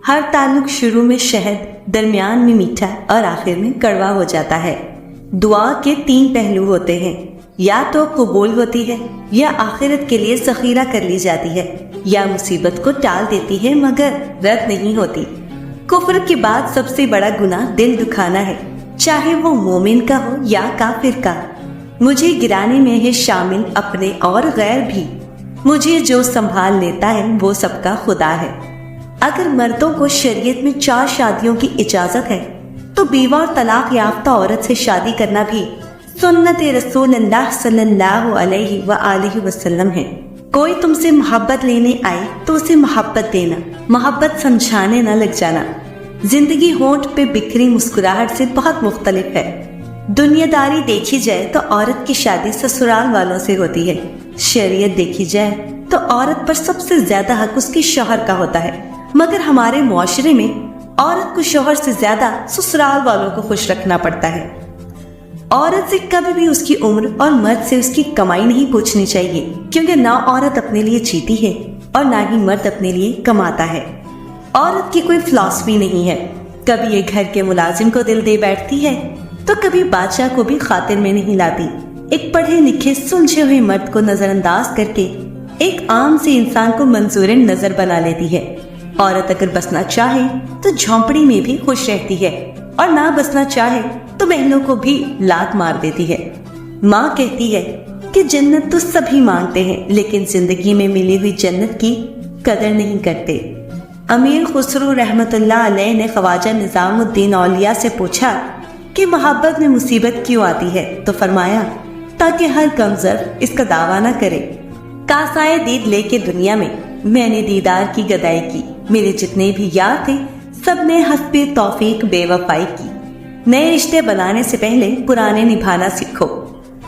ہر تعلق شروع میں شہد، درمیان میں میٹھا اور آخر میں کڑوا ہو جاتا ہے۔ دعا کے 3 پہلو ہوتے ہیں، یا تو قبول ہوتی ہے، یا آخرت کے لیے ذخیرہ کر لی جاتی ہے، یا مصیبت کو ٹال دیتی ہے مگر رد نہیں ہوتی۔ کفر کے بعد سب سے بڑا گناہ دل دکھانا ہے، چاہے وہ مومن کا ہو یا کافر کا۔ مجھے گرانے میں ہے شامل اپنے اور غیر بھی، مجھے جو سنبھال لیتا ہے وہ سب کا خدا ہے۔ اگر مردوں کو شریعت میں 4 شادیوں کی اجازت ہے تو بیوہ اور طلاق یافتہ عورت سے شادی کرنا بھی سنت رسول اللہ صلی اللہ علیہ وآلہ وسلم ہے۔ کوئی تم سے محبت لینے آئے تو اسے محبت دینا، محبت سمجھانے نہ لگ جانا۔ زندگی ہونٹ پہ بکھری مسکراہٹ سے بہت مختلف ہے۔ دنیا داری دیکھی جائے تو عورت کی شادی سسرال والوں سے ہوتی ہے، شریعت دیکھی جائے تو عورت پر سب سے زیادہ حق اس کے شوہر کا ہوتا ہے، مگر ہمارے معاشرے میں عورت کو شوہر سے زیادہ سسرال والوں کو خوش رکھنا پڑتا ہے۔ عورت سے کبھی بھی اس کی عمر اور مرد سے اس کی کمائی نہیں پوچھنی چاہیے، کیونکہ نہ عورت اپنے لیے جیتی ہے اور نہ ہی مرد اپنے لیے کماتا ہے۔ عورت کی کوئی فلسفی نہیں ہے، کبھی یہ گھر کے ملازم کو دل دے بیٹھتی ہے تو کبھی بادشاہ کو بھی خاطر میں نہیں لاتی۔ ایک پڑھے لکھے سلجھے ہوئے مرد کو نظر انداز کر کے ایک عام سے انسان کو منظور نظر بنا لیتی ہے۔ عورت اگر بسنا چاہے تو جھونپڑی میں بھی خوش رہتی ہے، اور نہ بسنا چاہے تو بہنوں کو بھی لات مار دیتی ہے۔ ماں کہتی ہے کہ جنت تو سبھی مانگتے ہیں، لیکن زندگی میں ملی ہوئی جنت کی قدر نہیں کرتے۔ امیر خسرو رحمت اللہ علیہ نے خواجہ نظام الدین اولیاء سے پوچھا کہ محبت میں مصیبت کیوں آتی ہے، تو فرمایا تاکہ ہر کمزور اس کا دعویٰ نہ کرے۔ کاسائے دید لے کے دنیا میں نے دیدار کی گدائی کی، میرے جتنے بھی یار تھے سب نے حسب توفیق بے وفائی کی۔ نئے رشتے بنانے سے پہلے پرانے نبھانا سیکھو۔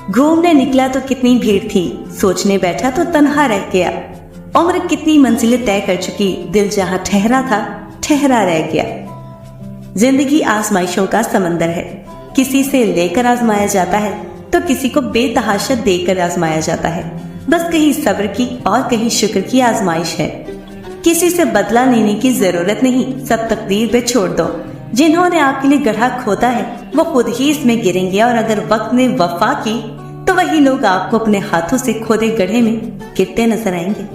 گھومنے نکلا تو کتنی بھیڑ تھی، سوچنے بیٹھا تو تنہا رہ گیا۔ عمر کتنی منزلیں طے کر چکی، دل جہاں ٹھہرا تھا ٹھہرا رہ گیا۔ زندگی آزمائشوں کا سمندر ہے، کسی سے لے کر آزمایا جاتا ہے تو کسی کو بے تحاشا دے کر آزمایا جاتا ہے۔ بس کہیں صبر کی اور کہیں شکر کی آزمائش ہے۔ کسی سے بدلہ لینے کی ضرورت نہیں، سب تقدیر پہ چھوڑ دو۔ جنہوں نے آپ کے لیے گڑھا کھودا ہے وہ خود ہی اس میں گریں گے، اور اگر وقت نے وفا کی تو وہی لوگ آپ کو اپنے ہاتھوں سے کھودے گڑھے میں گرتے نظر آئیں گے۔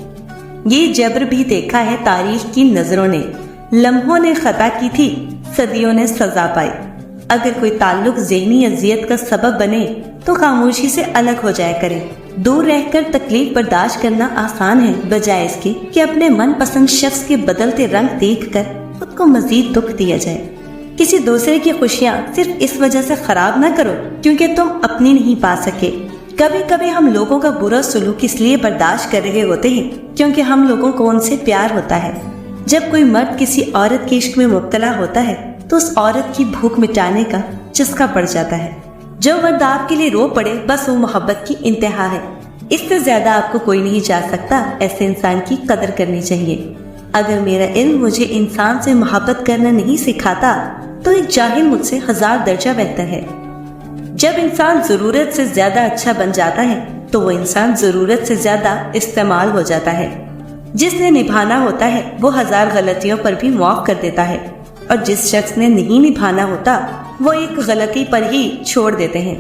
یہ جبر بھی دیکھا ہے تاریخ کی نظروں نے، لمحوں نے خطا کی تھی، صدیوں نے سزا پائی۔ اگر کوئی تعلق ذہنی اذیت کا سبب بنے تو خاموشی سے الگ ہو جایا کرے۔ دور رہ کر تکلیف برداشت کرنا آسان ہے، بجائے اس کے کہ اپنے من پسند شخص کے بدلتے رنگ دیکھ کر خود کو مزید دکھ دیا جائے۔ کسی دوسرے کی خوشیاں صرف اس وجہ سے خراب نہ کرو کیونکہ تم اپنی نہیں پا سکے۔ کبھی کبھی ہم لوگوں کا برا سلوک اس لیے برداشت کر رہے ہوتے ہیں کیونکہ ہم لوگوں کو ان سے پیار ہوتا ہے۔ جب کوئی مرد کسی عورت کے عشق میں مبتلا ہوتا ہے تو اس عورت کی بھوک مٹانے کا چسکا پڑ جاتا ہے۔ جو مرد آپ کے لیے رو پڑے بس وہ محبت کی انتہا ہے، اس سے زیادہ آپ کو کوئی نہیں چاہ سکتا۔ ایسے انسان کی قدر کرنی چاہیے۔ اگر میرا علم مجھے انسان سے محبت کرنا نہیں سکھاتا تو ایک جاہل مجھ سے 1000 درجہ بہتر ہے۔ جب انسان ضرورت سے زیادہ اچھا بن جاتا ہے تو وہ انسان ضرورت سے زیادہ استعمال ہو جاتا ہے۔ جس نے نبھانا ہوتا ہے وہ 1000 غلطیوں پر بھی معاف کر دیتا ہے، اور جس شخص نے نہیں نبھانا ہوتا وہ ایک غلطی پر ہی چھوڑ دیتے ہیں۔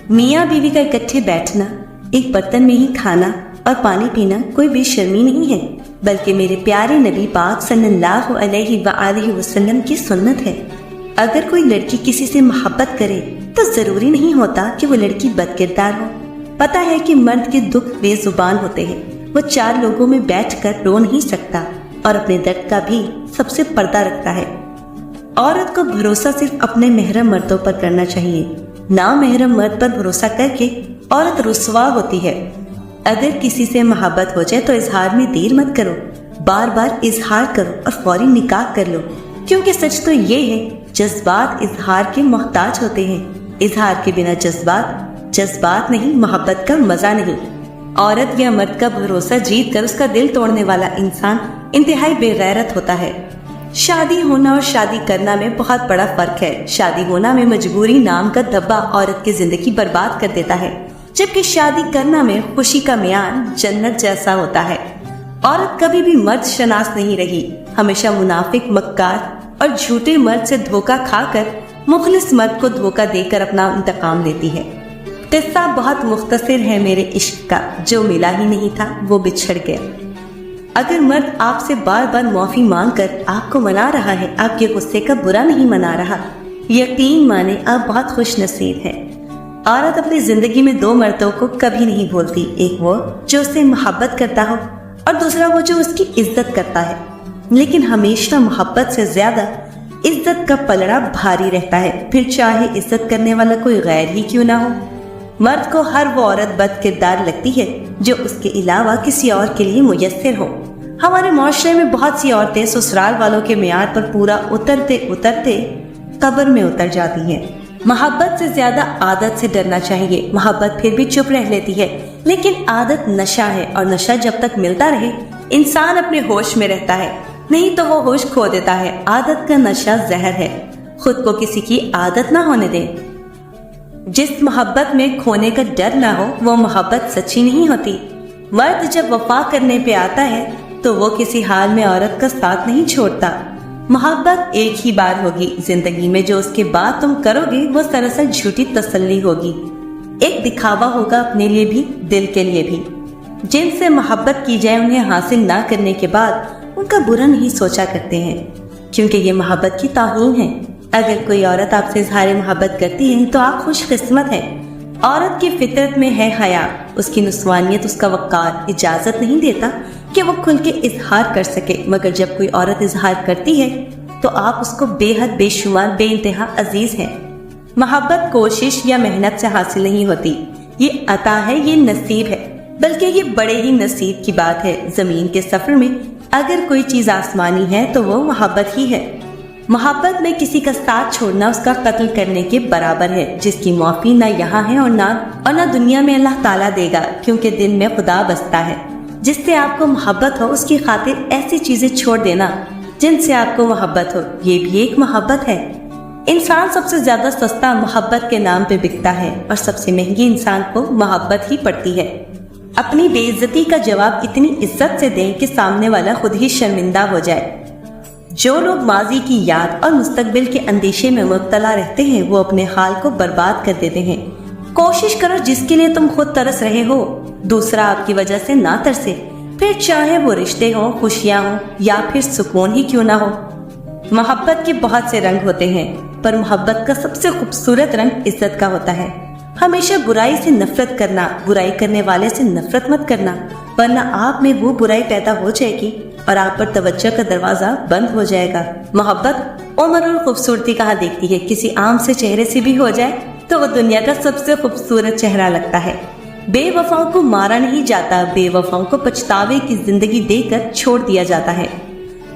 میاں بیوی کا اکٹھے بیٹھنا، ایک برتن میں ہی کھانا اور پانی پینا کوئی بے شرمی نہیں ہے، بلکہ میرے پیارے نبی پاک صلی اللہ علیہ وآلہ وسلم کی سنت ہے۔ اگر کوئی لڑکی کسی سے محبت کرے تو ضروری نہیں ہوتا کہ وہ لڑکی بد کردار ہو۔ پتہ ہے کہ مرد کے دکھ بے زبان ہوتے ہیں، وہ 4 لوگوں میں بیٹھ کر رو نہیں سکتا اور اپنے درد کا بھی سب سے پردہ رکھتا ہے۔ عورت کو بھروسہ صرف اپنے محرم مردوں پر کرنا چاہیے، نامحرم مرد پر بھروسہ کر کے عورت رسوا ہوتی ہے۔ اگر کسی سے محبت ہو جائے تو اظہار میں دیر مت کرو، بار بار اظہار کرو اور فوری نکاح کر لو، کیونکہ سچ تو یہ ہے جذبات اظہار کے محتاج ہوتے ہیں، اظہار کے بنا جذبات نہیں، محبت کا مزہ نہیں۔ عورت یا مرد کا بھروسہ جیت کر اس کا دل توڑنے والا انسان انتہائی بے غیرت ہوتا ہے۔ شادی ہونا اور شادی کرنا میں بہت بڑا فرق ہے۔ شادی ہونا میں مجبوری نام کا دبا عورت کی زندگی برباد کر دیتا ہے، جبکہ شادی کرنا میں خوشی کا میعان جنت جیسا ہوتا ہے۔ عورت کبھی بھی مرد شناس نہیں رہی، ہمیشہ منافق، مکار اور جھوٹے مرد سے دھوکہ کھا کر مخلص مرد کو دھوکہ دے کر اپنا انتقام لیتی ہے۔ قصہ بہت مختصر ہے میرے عشق کا، جو ملا ہی نہیں تھا وہ بچھڑ گیا۔ اگر مرد آپ سے بار بار معافی مانگ کر آپ کو منا رہا ہے، آپ کے غصے کا برا نہیں منا رہا، یقین مانے آپ بہت خوش نصیب ہیں۔ عورت اپنی زندگی میں دو مردوں کو کبھی نہیں بھولتی، ایک وہ جو اسے محبت کرتا ہو اور دوسرا وہ جو اس کی عزت کرتا ہے، لیکن ہمیشہ محبت سے زیادہ عزت کا پلڑا بھاری رہتا ہے، پھر چاہے عزت کرنے والا کوئی غیر ہی کیوں نہ ہو۔ مرد کو ہر وہ عورت بد کردار لگتی ہے جو اس کے علاوہ کسی اور کے لیے میسر ہو۔ ہمارے معاشرے میں بہت سی عورتیں سسرال والوں کے معیار پر پورا اترتے اترتے قبر میں اتر جاتی ہیں۔ محبت سے زیادہ عادت سے ڈرنا چاہیے۔ محبت پھر بھی چپ رہ لیتی ہے، لیکن عادت نشہ ہے، اور نشہ جب تک ملتا رہے انسان اپنے ہوش میں رہتا ہے، نہیں تو وہ ہوش کھو دیتا ہے۔ عادت کا نشہ زہر ہے، خود کو کسی کی عادت نہ ہونے دیں۔ جس محبت میں کھونے کا ڈر نہ ہو وہ محبت سچی نہیں ہوتی۔ مرد جب وفا کرنے پہ آتا ہے تو وہ کسی حال میں عورت کا ساتھ نہیں چھوڑتا۔ محبت ایک ہی بار ہوگی زندگی میں، جو اس کے بعد تم کرو گے وہ سراسر جھوٹی تسلی ہوگی، ایک دکھاوا ہوگا، اپنے لیے بھی دل کے لیے بھی۔ جن سے محبت کی جائے انہیں حاصل نہ کرنے کے بعد ان کا برا نہیں سوچا کرتے ہیں، کیونکہ یہ محبت کی توہین ہے۔ اگر کوئی عورت آپ سے اظہار محبت کرتی ہے تو آپ خوش قسمت ہیں۔ عورت کی فطرت میں ہے حیا، اس کی نسوانیت، اس کا وقار اجازت نہیں دیتا کہ وہ کھل کے اظہار کر سکے، مگر جب کوئی عورت اظہار کرتی ہے تو آپ اس کو بے حد، بے شمار، بے انتہا عزیز ہیں۔ محبت کوشش یا محنت سے حاصل نہیں ہوتی، یہ عطا ہے، یہ نصیب ہے، بلکہ یہ بڑے ہی نصیب کی بات ہے۔ زمین کے سفر میں اگر کوئی چیز آسمانی ہے تو وہ محبت ہی ہے۔ محبت میں کسی کا ساتھ چھوڑنا اس کا قتل کرنے کے برابر ہے، جس کی معافی نہ یہاں ہے اور نہ دنیا میں اللہ تعالیٰ دے گا، کیونکہ دل میں خدا بستا ہے۔ جس سے آپ کو محبت ہو اس کی خاطر ایسی چیزیں چھوڑ دینا جن سے آپ کو محبت ہو، یہ بھی ایک محبت ہے۔ انسان سب سے زیادہ سستا محبت کے نام پہ بکتا ہے، اور سب سے مہنگی انسان کو محبت ہی پڑتی ہے۔ اپنی بے عزتی کا جواب اتنی عزت سے دیں کہ سامنے والا خود ہی شرمندہ ہو جائے۔ جو لوگ ماضی کی یاد اور مستقبل کے اندیشے میں مبتلا رہتے ہیں وہ اپنے حال کو برباد کر دیتے ہیں۔ کوشش کرو جس کے لیے تم خود ترس رہے ہو دوسرا آپ کی وجہ سے نہ ترسے، پھر چاہے وہ رشتے ہوں، خوشیاں ہوں، یا پھر سکون ہی کیوں نہ ہو۔ محبت کے بہت سے رنگ ہوتے ہیں، پر محبت کا سب سے خوبصورت رنگ عزت کا ہوتا ہے۔ ہمیشہ برائی سے نفرت کرنا، برائی کرنے والے سے نفرت مت کرنا، ورنہ آپ میں وہ برائی پیدا ہو جائے گی اور آپ پر توجہ کا دروازہ بند ہو جائے گا۔ محبت عمر اور خوبصورتی کہاں دیکھتی ہے، کسی عام سے چہرے سے بھی ہو جائے تو وہ دنیا کا سب سے خوبصورت چہرہ لگتا ہے۔ بے وفاؤں کو مارا نہیں جاتا، بے وفاؤں کو پچھتاوے کی زندگی دے کر چھوڑ دیا جاتا ہے۔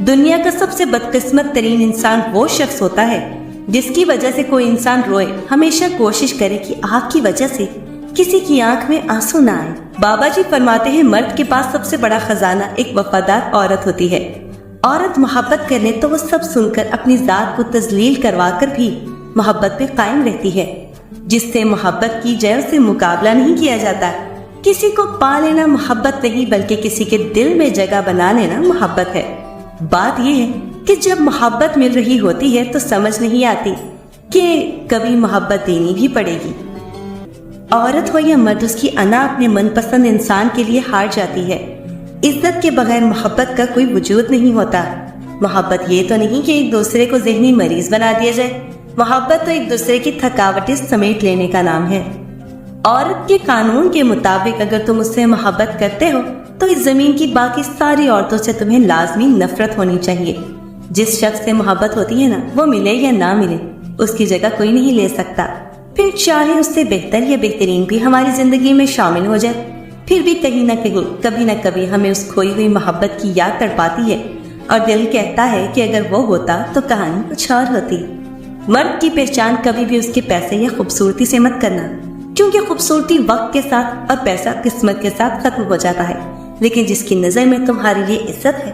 دنیا کا سب سے بدقسمت ترین انسان وہ شخص ہوتا ہے جس کی وجہ سے کوئی انسان روئے۔ ہمیشہ کوشش کرے کہ آپ کی وجہ سے کسی کی آنکھ میں آنسو نہ آئے۔ بابا جی فرماتے ہیں مرد کے پاس سب سے بڑا خزانہ ایک وفادار عورت ہوتی ہے۔ عورت محبت کرنے تو وہ سب سن کر اپنی ذات کو تذلیل کروا کر بھی محبت پہ قائم رہتی ہے۔ جس سے محبت کی جائے اسے مقابلہ نہیں کیا جاتا۔ کسی کو پا لینا محبت نہیں، بلکہ کسی کے دل میں جگہ بنا لینا محبت ہے۔ بات یہ ہے کہ جب محبت مل رہی ہوتی ہے تو سمجھ نہیں آتی کہ کبھی محبت دینی بھی پڑے گی۔ عورت ہو یا مرد، اس کی انا اپنے من پسند انسان کے لیے ہار جاتی ہے۔ عزت کے بغیر محبت کا کوئی وجود نہیں ہوتا۔ محبت یہ تو نہیں کہ ایک دوسرے کو ذہنی مریض بنا دیا جائے، محبت تو ایک دوسرے کی تھکاوٹیں سمیٹ لینے کا نام ہے۔ عورت کے قانون کے مطابق اگر تم اس سے محبت کرتے ہو تو اس زمین کی باقی ساری عورتوں سے تمہیں لازمی نفرت ہونی چاہیے۔ جس شخص سے محبت ہوتی ہے نا، وہ ملے یا نہ ملے اس کی جگہ کوئی نہیں لے سکتا، پھر چاہے اس سے بہتر یا بہترین بھی ہماری زندگی میں شامل ہو جائے، پھر بھی کہیں نہ کہیں کبھی نہ کبھی ہمیں اس کھوئی ہوئی محبت کی یاد تڑپاتی ہے، اور دل کہتا ہے کہ اگر وہ ہوتا تو کہانی کچھ اور ہوتی۔ مرد کی پہچان کبھی بھی اس کے پیسے یا خوبصورتی سے مت کرنا، کیونکہ خوبصورتی وقت کے ساتھ اور پیسہ قسمت کے ساتھ ختم ہو جاتا ہے، لیکن جس کی نظر میں تمہاری لیے عزت ہے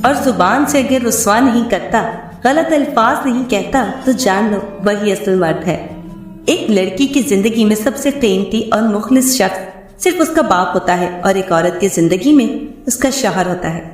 اور زبان سے اگر رسوا نہیں کرتا، غلط الفاظ نہیں کہتا، تو جان لو وہی اصل مرد ہے۔ ایک لڑکی کی زندگی میں سب سے قیمتی اور مخلص شخص صرف اس کا باپ ہوتا ہے، اور ایک عورت کی زندگی میں اس کا شوہر ہوتا ہے۔